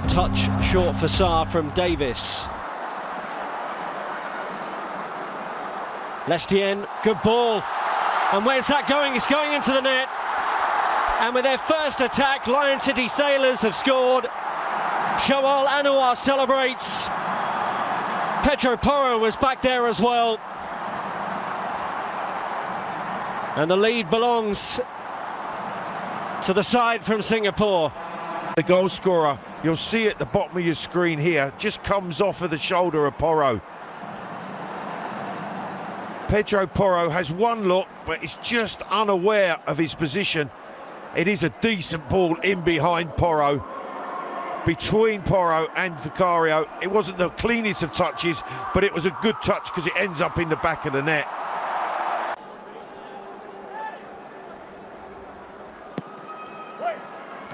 touch short for Sarr from Davis. Lestienne, good ball. And where's that going? It's going into the net. And with their first attack, Lion City Sailors have scored. Joel Anouar celebrates. Pedro Porro was back there as well. And the lead belongs to the side from Singapore. The goal scorer, you'll see at the bottom of your screen here, just comes off of the shoulder of Porro. Pedro Porro has one look, but is just unaware of his position. It is a decent ball in behind Porro, between Porro and Vicario. It wasn't the cleanest of touches, but it was a good touch because it ends up in the back of the net.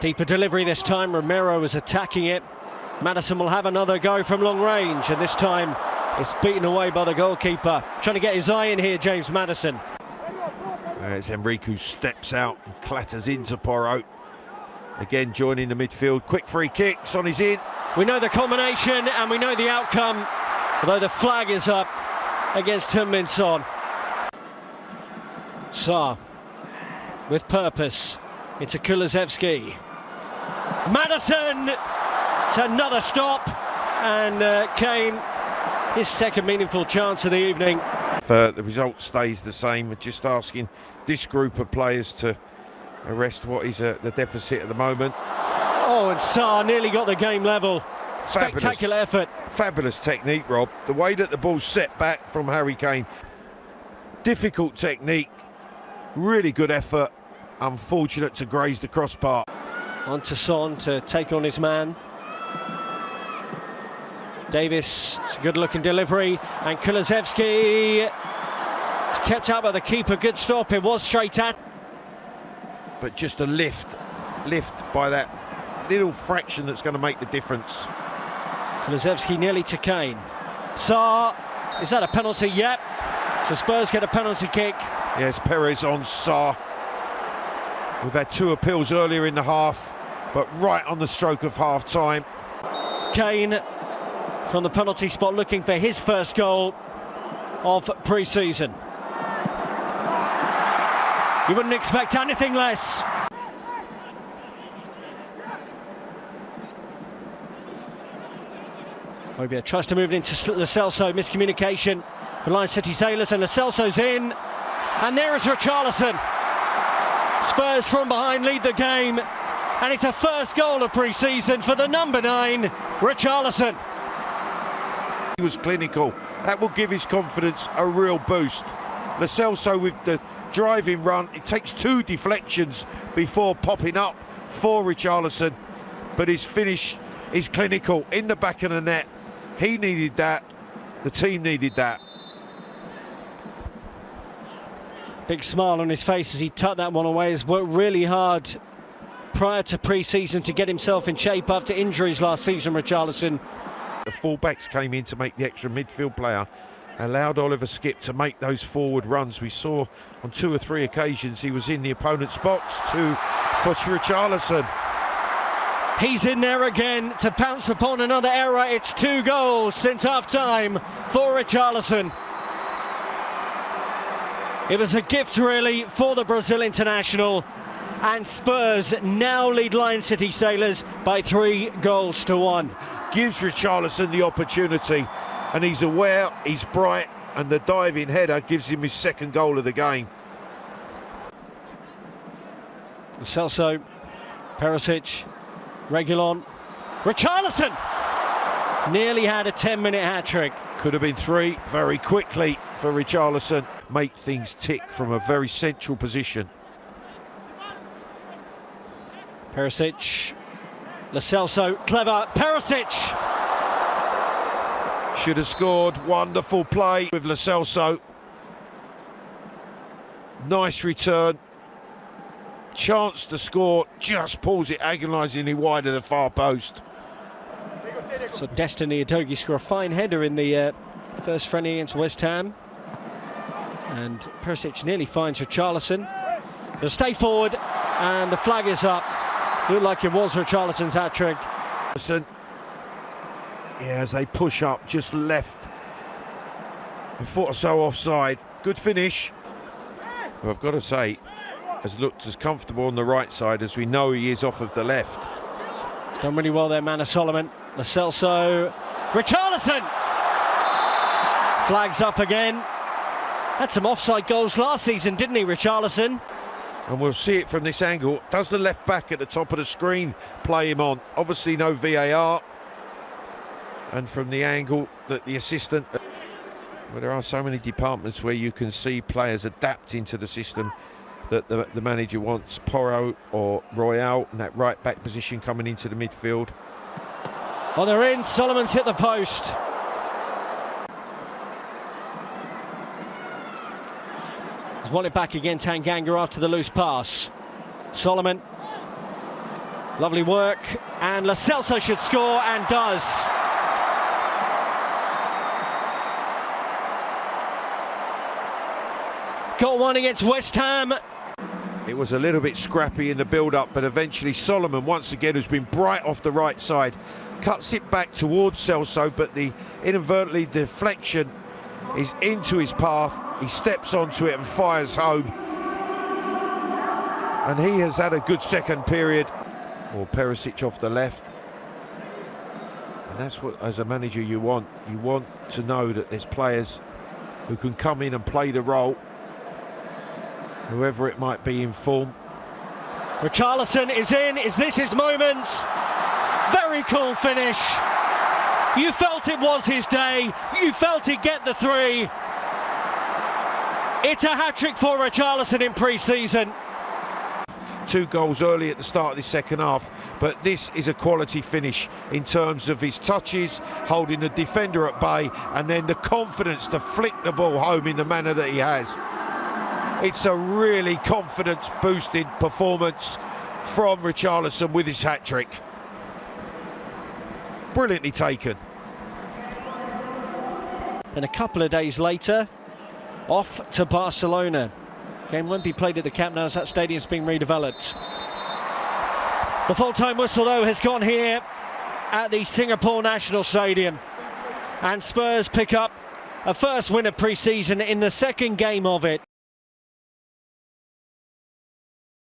Deeper delivery this time. Romero was attacking it. Maddison will have another go from long range, and this time it's beaten away by the goalkeeper. Trying to get his eye in here, James Maddison. As Enrique steps out and clatters into Porro. Again joining the midfield. Quick free kicks on his in. We know the combination and we know the outcome, although the flag is up against Heung-min Son. Sarr with purpose into Kulusevski. Maddison! It's another stop, and Kane, his second meaningful chance of the evening. The result stays the same. We're just asking this group of players to arrest what is the deficit at the moment. Oh, and Sarr nearly got the game level. Spectacular effort. Fabulous technique, Rob. The way that the ball's set back from Harry Kane. Difficult technique, really good effort. Unfortunate to graze the crossbar. On to Son to take on his man. Davis, it's a good looking delivery, and Kulusevski is kept out by the keeper. Good stop, it was straight at. But just a lift by that little fraction that's going to make the difference. Kulusevski nearly to Kane. Sarr, is that a penalty? Yep. So Spurs get a penalty kick. Yes, Perez on Sarr. We've had two appeals earlier in the half, but right on the stroke of half time. Kane from the penalty spot looking for his first goal of pre-season. You wouldn't expect anything less. Hobia tries to move it into Lo Celso. Miscommunication for Lion City Sailors, and Lo Celso's in. And there is Richarlison. Spurs from behind lead the game, and it's a first goal of pre-season for the number 9, Richarlison. He was clinical. That will give his confidence a real boost. Lo Celso with the driving run. It takes 2 deflections before popping up for Richarlison, but his finish is clinical in the back of the net. He needed that. The team needed that. Big smile on his face as he tucked that one away. He's worked really hard prior to pre-season to get himself in shape after injuries last season, Richarlison. The full-backs came in to make the extra midfield player, allowed Oliver Skipp to make those forward runs. We saw on 2 or 3 occasions he was in the opponent's box for Richarlison. He's in there again to pounce upon another error. It's 2 goals since half-time for Richarlison. It was a gift really for the Brazil international, and Spurs now lead Lion City Sailors by 3 goals to 1. Gives Richarlison the opportunity, and he's aware, he's bright, and the diving header gives him his 2nd goal of the game. Celso, Perisic, Reguilon, Richarlison nearly had a 10-minute hat-trick. Could have been 3 very quickly for Richarlison. Make things tick from a very central position. Perisic, Lo Celso, clever, Perisic! Should have scored. Wonderful play with Lo Celso. Nice return. Chance to score, just pulls it agonisingly wide of the far post. So Destiny Udogie score a fine header in the first friendly against West Ham. And Perisic nearly finds Richarlison. He'll stay forward, and the flag is up. Looked like it was Richarlison's hat-trick. Yeah, as they push up, just left a foot or so offside. Good finish. Well, I've got to say, has looked as comfortable on the right side as we know he is off of the left. He's done really well there, Manor Solomon. Lo Celso, Richarlison! Flags up again. Had some offside goals last season, didn't he, Richarlison? And we'll see it from this angle. Does the left back at the top of the screen play him on? Obviously no VAR. And from the angle that the assistant... Well, there are so many departments where you can see players adapting to the system that the manager wants. Porro or Royale in that right back position coming into the midfield. On they're in, Solomon's hit the post. He's won it back again, Tanganga, after the loose pass. Solomon, lovely work, and Lo Celso should score, and does. Got one against West Ham. It was a little bit scrappy in the build-up, but eventually Solomon, once again, who's been bright off the right side, cuts it back towards Celso, but the inadvertently deflection is into his path. He steps onto it and fires home. And he has had a good second period. Or Perisic off the left. And that's what, as a manager, you want. You want to know that there's players who can come in and play the role, whoever it might be in form. Richarlison is in. Is this his moment? Very cool finish. You felt it was his day. You felt he'd get the three. It's a hat-trick for Richarlison in pre-season. 2 goals early at the start of the second half, but this is a quality finish in terms of his touches, holding the defender at bay, and then the confidence to flick the ball home in the manner that he has. It's a really confidence-boosting performance from Richarlison with his hat-trick. Brilliantly taken. Then a couple of days later, off to Barcelona. Game won't be played at the Camp Nou as that stadium's being redeveloped. The full-time whistle, though, has gone here at the Singapore National Stadium. And Spurs pick up a first win of pre-season in the second game of it.